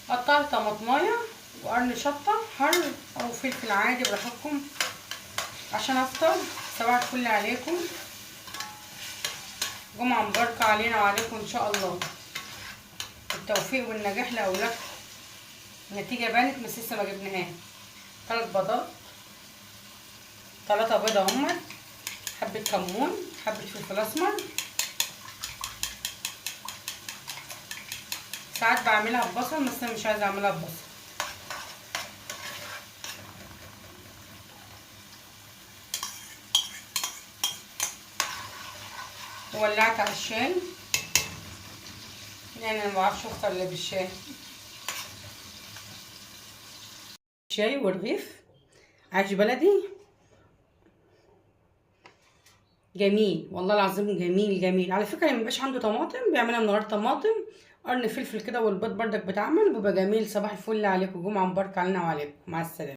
قطعت طماطمايه وقرن شطه حر او فلفل عادي براحتكم عشان افطر. صباح الفل عليكم، جمعه مباركه علينا وعليكم ان شاء الله، التوفيق والنجاح لاولادكم. النتيجه بانت بس لسه ما جبناهاش. 3 بيضات، 3 بيضه هما، حبه كمون، حبه فلفل اسمر. ساعات بعملها ببصل بس انا مش عايزه اعملها ببصل. وولعت على الشاي، يعني انا معرفش افطر الا بالشاي. شاي ورغيف عيش بلدي جميل، والله العظيم جميل جميل. على فكره اللي مبيبقاش عنده طماطم بيعملها من غير طماطم، قرن فلفل كده والبيض بردك بيتعمل بيبقى جميل. صباح الفل عليكم، جمعه مباركه علينا وعليكم، مع السلامه.